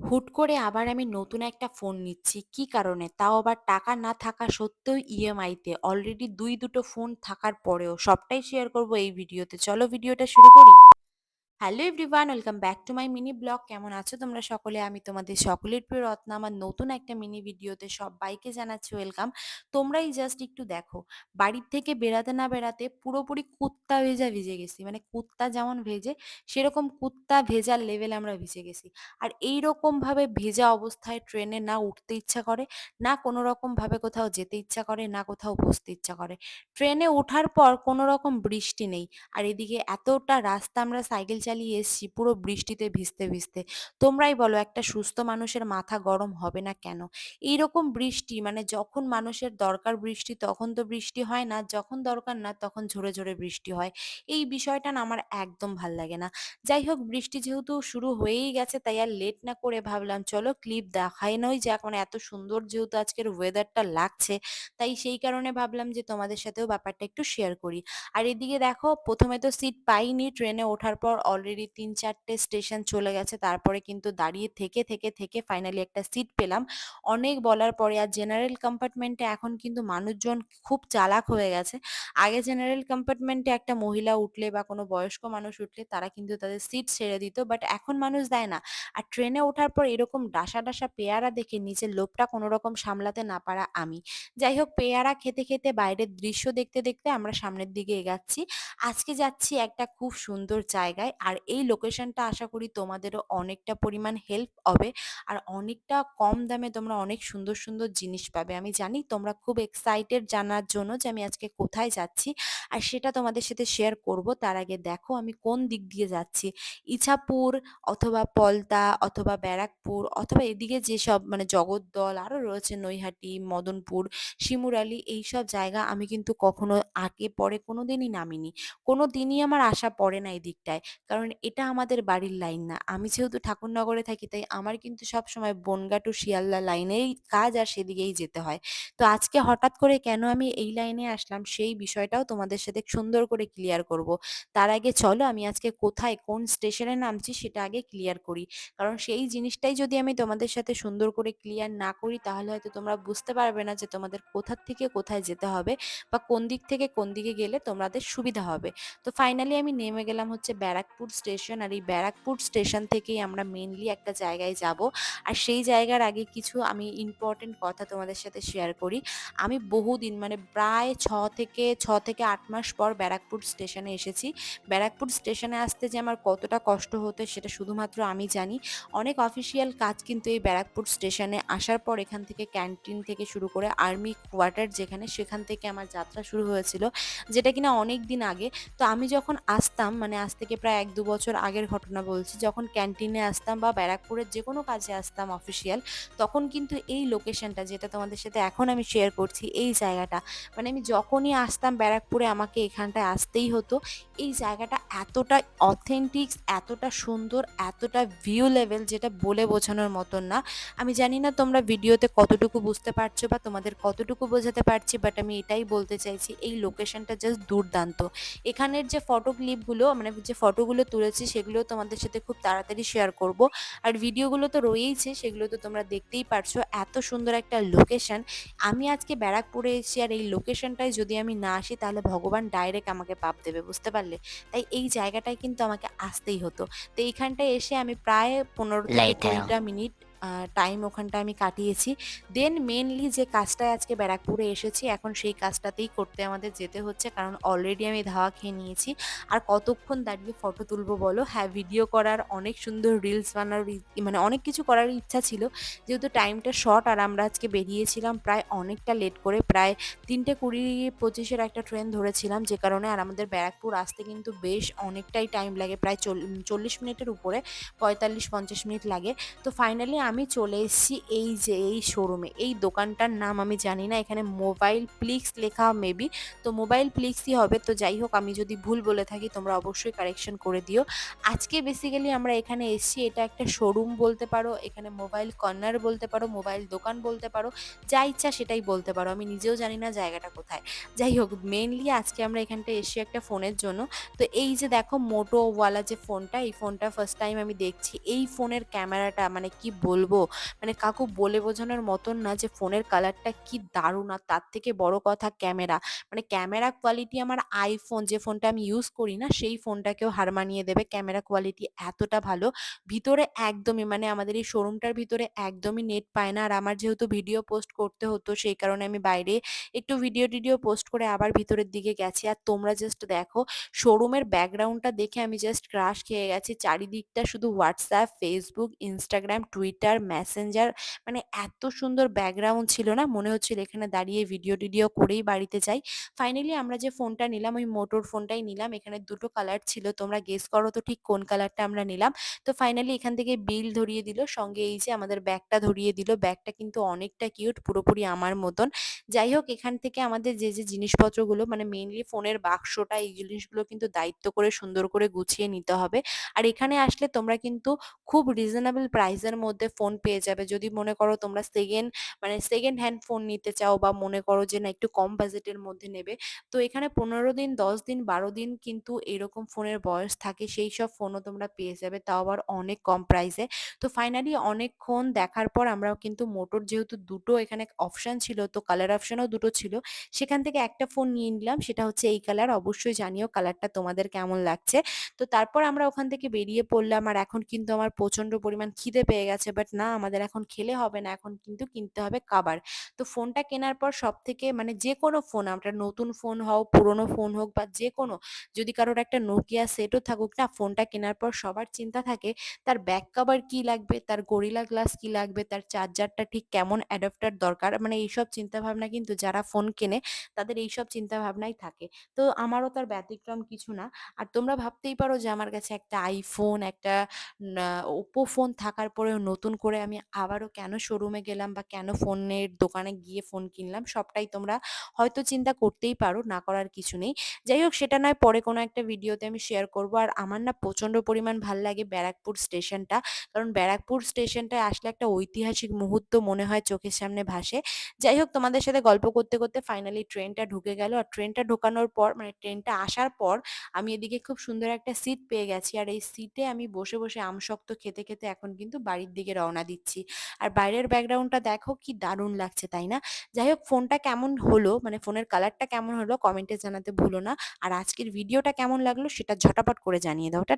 হুট করে আবার আমি নতুন একটা ফোন নিচ্ছি। কি কারণে? তাও আবার টাকা না থাকা সত্ত্বেও ইএমআই তে। অলরেডি ২ দুটো ফোন থাকার পরেও। সবটাই শেয়ার করব এই ভিডিওতে। চলো ভিডিওটা শুরু করি। Hello everyone, welcome back to my mini blog. কেমন আছো তোমরা সকলে? আমি তোমাদের সকলের প্রিয় রত্না। আমার নতুন একটা মিনি ভিডিওতে সবাইকে জানাচ্ছি ওয়েলকাম। তোমরাই জাস্ট একটু দেখো, বাড়ির থেকে বেরাতে না বেরাতে পুরোপুরি কুত্তা ভেজা ভিজে গেছি। মানে কুত্তা যেমন ভেজে, সেরকম কুত্তা ভেজার লেভেলে আমরা ভিজে গেছি। আর এইরকম ভাবে ভেজা অবস্থায় ট্রেনে না উঠতে ইচ্ছা করে, না কোনো রকম ভাবে কোথাও যেতে ইচ্ছা করে, না কোথাও বসতে ইচ্ছা করে। ট্রেনে ওঠার পর কোনো রকম বৃষ্টি নেই। আর এদিকে এতটা রাস্তা আমরা সাইকেল চালিয়ে এসছি পুরো বৃষ্টিতে ভিজতে ভিজতে। তোমরাই বলো, একটা সুস্থ মানুষের মাথা গরম হবে না কেন? এইরকম বৃষ্টি, মানে যখন মানুষের দরকার বৃষ্টি তখন তো বৃষ্টি হয় না, যখন দরকার না তখন ঝরে ঝরে বৃষ্টি হয়। এই বিষয়টা না আমার একদম ভাল লাগে না। যাই হোক, বৃষ্টি যেহেতু শুরু হয়েই গেছে তাই আর লেট না করে ভাবলাম চলো ক্লিপ দেখাই নই যাক। মানে এত সুন্দর যেহেতু আজকের ওয়েদারটা লাগছে, তাই সেই কারণে ভাবলাম যে তোমাদের সাথেও ব্যাপারটা একটু শেয়ার করি। আর এদিকে দেখো, প্রথমে তো সিট পাইনি। ট্রেনে ওঠার পর অলরেডি ৩-৪টে স্টেশন চলে গেছে। তারপরে কিন্তু দাঁড়িয়ে থেকে থেকে থেকে ফাইনালি একটা সিট পেলাম। অনেক বলার পরে। আর জেনারেল কম্পার্টমেন্টে এখন কিন্তু মানুষজন খুব চালাক হয়ে গেছে। আগে জেনারেল কম্পার্টমেন্টে একটা মহিলা উঠলে বা কোনো বয়স্ক মানুষ উঠলে তারা কিন্তু তাদের সিট ছেড়ে দিত। বাট এখন মানুষ দেয় না। আর ট্রেনে ওঠার পর এরকম ডাসা ডাসা পেয়ারা দেখে নিজের লোভটা কোনোরকম সামলাতে না পারা আমি। যাই হোক, পেয়ারা খেতে খেতে বাইরের দৃশ্য দেখতে দেখতে আমরা সামনের দিকে এগাচ্ছি। আজকে যাচ্ছি একটা খুব সুন্দর জায়গায়। আর এই লোকেশনটা আশা করি তোমাদেরও অনেকটা পরিমাণ হেল্প হবে। আর অনেকটা কম দামে তোমরা অনেক সুন্দর সুন্দর জিনিস পাবে। আমি জানি তোমরা খুব এক্সাইটেড জানার জন্য যে আমি আজকে কোথায় যাচ্ছি, আর সেটা তোমাদের সাথে শেয়ার করব। তার আগে দেখো আমি কোন দিক দিয়ে যাচ্ছি। ইছাপুর অথবা পলতা অথবা ব্যারাকপুর অথবা এদিকে যেসব মানে জগদ্দল আরো রয়েছে, নৈহাটি, মদনপুর, শিমুরালি, এইসব জায়গা আমি কিন্তু কখনো আগে পরে কোনোদিনই নামিনি। কোনোদিনই আমার আশা পড়ে না এই দিকটায়। কারণ এটা আমাদের বাড়ির লাইন না। আমি যেহেতু ঠাকুরনগরে থাকি তাই আমার কিন্তু সবসময় বনগাঁ টু শিয়ালদা লাইনেই কাজ আর সেদিকেই যেতে হয়। তো আজকে হঠাৎ করে কেন আমি এই লাইনে আসলাম সেই বিষয়টাও তোমাদের সাথে সুন্দর করে ক্লিয়ার করব। তার আগে চলো আমি আজকে কোথায় কোন স্টেশনে নামছি সেটা আগে ক্লিয়ার করি। কারণ সেই জিনিসটাই যদি আমি তোমাদের সাথে সুন্দর করে ক্লিয়ার না করি তাহলে হয়তো তোমরা বুঝতে পারবে না যে তোমাদের কোথা থেকে কোথায় যেতে হবে বা কোন দিক থেকে কোন দিকে গেলে তোমাদের সুবিধা হবে। তো ফাইনালি আমি নেমে গেলাম হচ্ছে ব্যারাকপুর স্টেশন। আর এই ব্যারাকপুর স্টেশন থেকেই আমরা মেইনলি একটা জায়গায় যাব। আর সেই জায়গার আগে কিছু আমি ইম্পর্টেন্ট কথা তোমাদের সাথে শেয়ার করি। আমি বহুদিন, মানে প্রায় 6 থেকে 8 মাস পর ব্যারাকপুর স্টেশনে এসেছি। ব্যারাকপুর স্টেশনে আসতে যে আমার কতটা কষ্ট হতো সেটা শুধুমাত্র আমি জানি। অনেক অফিসিয়াল কাজ কিন্তু এই ব্যারাকপুর স্টেশনে আসার পর এখান থেকে ক্যান্টিন থেকে শুরু করে আর্মি কোয়ার্টার যেখানে, সেখান থেকে আমার যাত্রা শুরু হয়েছিল, যেটা কিনা অনেক দিন আগে। তো আমি যখন আসতাম, মানে আজ থেকে প্রায় ১-২ বছর আগের ঘটনা বলছি, যখন ক্যান্টিনে আসতাম বা ব্যারাকপুরের যে কোনো কাজে আসতাম অফিসিয়াল, তখন কিন্তু এই লোকেশনটা যেটা তোমাদের সাথে এখন আমি শেয়ার করছি, এই জায়গাটা, মানে আমি যখনই আসতাম ব্যারাকপুরে আমাকে এখানটায় আসতেই হতো। এই জায়গাটা এতটা অথেন্টিক, এতটা সুন্দর, এতটা ভিউ লেভেল যেটা বলে বোঝানোর মতন না। আমি জানি না তোমরা ভিডিওতে কতটুকু বুঝতে পারছো বা তোমাদের কতটুকু বোঝাতে পারছি, বাট আমি এটাই বলতে চাইছি, এই লোকেশনটা জাস্ট দুর্দান্ত। এখানের যে ফটো ক্লিপগুলো, মানে যে ফটোগুলো তুলেছি সেগুলো তোমাদের সাথে খুব তাড়াতাড়ি শেয়ার করব। আর ভিডিওগুলো তো রয়েইছে, সেগুলো তো তোমরা দেখতেই পারছো। এত সুন্দর একটা লোকেশন। আমি আজকে ব্যারাকপুরে এসেছি আর এই লোকেশনটায় যদি আমি না আসি তাহলে ভগবান ডাইরেক্ট আমাকে পাপ দেবে, বুঝতে পারলে? তাই এই জায়গাটায় কিন্তু আমাকে আসতেই হতো। তো এইখানটায় এসে আমি প্রায় ১৫ থেকে ২০টা মিনিট টাইম ওখানটায় আমি কাটিয়েছি। দেন মেইনলি যে কাজটায় আজকে ব্যারাকপুরে এসেছি, এখন সেই কাজটাতেই করতে আমাদের যেতে হচ্ছে। কারণ অলরেডি আমি ধাওয়া খেয়ে নিয়েছি। আর কতক্ষণ দাঁড়িয়ে ফটো তুলবো বলো? হ্যাঁ, ভিডিও করার, অনেক সুন্দর রিলস বানানোর মানে অনেক কিছু করার ইচ্ছা ছিল। যেহেতু টাইমটা শর্ট আর আমরা আজকে বেরিয়েছিলাম প্রায় অনেকটা লেট করে, প্রায় ৩:২০-২৫-এর একটা ট্রেন ধরেছিলাম, যে কারণে আর আমাদের ব্যারাকপুর আসতে কিন্তু বেশ অনেকটাই টাইম লাগে, প্রায় ৪০ মিনিটের উপরে, ৪৫-৫০ মিনিট লাগে। তো ফাইনালি আমি চলে এসেছি এই যে এই শোরুমে। এই দোকানটার নাম আমি জানি না, এখানে মোবাইল প্লিক্স লেখা মেবি, তো মোবাইল প্লিক্সই হবে। তো যাই হোক, আমি যদি ভুল বলে থাকি তোমরা অবশ্যই কারেকশন করে দিও। আজকে বেসিক্যালি আমরা এখানে এসেছি, এটা একটা শোরুম বলতে পারো, এখানে মোবাইল কর্নার বলতে পারো, মোবাইল দোকান বলতে পারো, যা ইচ্ছা সেটাই বলতে পারো। আমি নিজেও জানি না জায়গাটা কোথায়। যাই হোক, মেইনলি আজকে আমরা এখানটায় এসেছি একটা ফোনের জন্য। তো এই যে দেখো মোটোওয়ালা যে ফোনটা, এই ফোনটা ফার্স্ট টাইম আমি দেখছি। এই ফোনের ক্যামেরাটা মানে কি বলবো, বলবো? মানে কাকু বলে বোঝানোর মতন না যে ফোনের কালারটা কি দারুণ! আর তার থেকে বড় কথা ক্যামেরা। মানে ক্যামেরা কোয়ালিটি আমার iPhone যে ফোনটা আমি ইউজ করি না, সেই ফোনটাকেও হার মানিয়ে দেবে। ক্যামেরা কোয়ালিটি এতটা ভালো। ভিতরে একদমই মানে আমাদের এই শোরুমটার ভিতরে একদমই নেট পায় না। আর আমার যেহেতু ভিডিও পোস্ট করতে হতো, সেই কারণে আমি বাইরে একটু ভিডিও-টিডিও পোস্ট করে আবার ভিতরের দিকে গেছি। আর তোমরা জাস্ট দেখো, শোরুমের ব্যাকগ্রাউন্ডটা দেখে আমি জাস্ট ক্রাশ খেয়ে গেছি। চারিদিকটা শুধু WhatsApp, Facebook, Instagram, Twitter, Messenger, মানে এত সুন্দর ব্যাকগ্রাউন্ড ছিল না, মনে হচ্ছিল এখানে দাঁড়িয়ে ভিডিও-টিডিও করেই বাড়িতে যাই। ফাইনালি আমরা যে ফোনটা নিলাম ওই মোটোর ফোনটাই নিলাম। এখানে ২ টো কালার ছিল। তোমরা গেস করো তো ঠিক কোন কালারটা আমরা নিলাম। তো ফাইনালি এখান থেকে বিল ধরিয়ে দিল। সঙ্গে এই যে আমাদের ব্যাগটা ধরিয়ে দিল। ব্যাগটা কিন্তু অনেকটা কিউট, পুরোপুরি আমার মতন। যাই হোক, এখান থেকে আমাদের যে জিনিসপত্রগুলো মানে মেইনলি ফোনের বাক্সটা, এই জিনিসগুলো কিন্তু দায়িত্ব করে সুন্দর করে গুছিয়ে নিতে হবে। আর এখানে আসলে তোমরা কিন্তু খুব রিজনেবল প্রাইস এর মধ্যে ফোন পেয়ে যাবে। যদি মনে করো তোমরা সেকেন্ড হ্যান্ড ফোন নিতে চাও, বা মনে করো যে না একটু কম বাজেটের মধ্যে নেবে, তো এখানে ১৫ দিন, ১০ দিন, ১২ দিন কিন্তু এরকম ফোনের বয়স থাকে। সেই সব ফোনও তোমরা পেয়ে যাবে, তাও আবার অনেক কম প্রাইসে। তো ফাইনালি অনেকক্ষণ দেখার পর আমরা কিন্তু মোটোর যেহেতু ২ টো এখানে অপশন ছিল, তো কালার অপশনও ২ টো ছিল। সেখান থেকে একটা ফোন নিয়ে নিলাম, সেটা হচ্ছে এই কালার। অবশ্যই জানিও কালারটা তোমাদের কেমন লাগছে। তো তারপর আমরা ওখান থেকে বেরিয়ে পড়লাম। আর এখন কিন্তু আমার প্রচন্ড পরিমাণ খিদে পেয়ে গেছে। বাট না, আমাদের এখন খেলে হবে না। এখন কিন্তু কিনতে হবে খাবার। তো ফোনটা কেনার পর সবথেকে মানে যেকোনো ফোন, আমরা নতুন ফোন হোক, পুরোনো ফোন হোক বা যেকোনো, যদি কারোর একটা Nokia সেটও থাকুক না, ফোনটা কেনার পর সবার চিন্তা থাকে তার ব্যাক কভার কি লাগবে, তার গরিলা গ্লাস কি লাগবে, তার চার্জারটা ঠিক কেমন অ্যাডাপ্টার দরকার। মানে এইসব চিন্তাভাবনা কিন্তু যারা ফোন কেনে তাদের এইসব চিন্তাভাবনাই থাকে। তো আমারও তার ব্যতিক্রম কিছু না। আর তোমরা ভাবতেই পারো যে আমার কাছে একটা iPhone, একটা না Oppo ফোন থাকার পরেও নতুন করে আমি আবারও কেন শোরুমে গেলাম বা কেন ফোনের দোকানে গিয়ে ফোন কিনলাম, সবটাই তোমরা হয়তো চিন্তা করতেই পারো, না করার কিছু নেই। যাই হোক, সেটা নয় পরে কোনো একটা ভিডিওতে আমি শেয়ার করব। আর আমার না প্রচন্ড পরিমাণ ভাল লাগে ব্যারাকপুর স্টেশনটা। কারণ ব্যারাকপুর স্টেশনটায় আসলে একটা ঐতিহাসিক মুহূর্ত মনে হয় চোখের সামনে ভাসে। যাই হোক, তোমাদের সাথে গল্প করতে করতে ফাইনালি ট্রেনটা ঢুকে গেল। আর ট্রেনটা ঢোকানোর পর মানে ট্রেনটা আসার পর আমি এদিকে খুব সুন্দর একটা সিট পেয়ে গেছি। আর এই সিটে আমি বসে বসে আমসত্ত্ব খেতে খেতে এখন কিন্তু বাড়ির দিকে রওনা দিচ্ছি। আর বাইরের ব্যাকগ্রাউন্ডটা দেখো কি দারুণ লাগছে, তাই না? যাই হোক, ফোনটা কেমন হলো মানে ফোনের কালারটা কেমন হলো কমেন্টে জানাতে ভুলো না। আর আজকের ভিডিওটা কেমন লাগলো সেটা ঝটাপট করে জানিয়ে দাও। টাটা।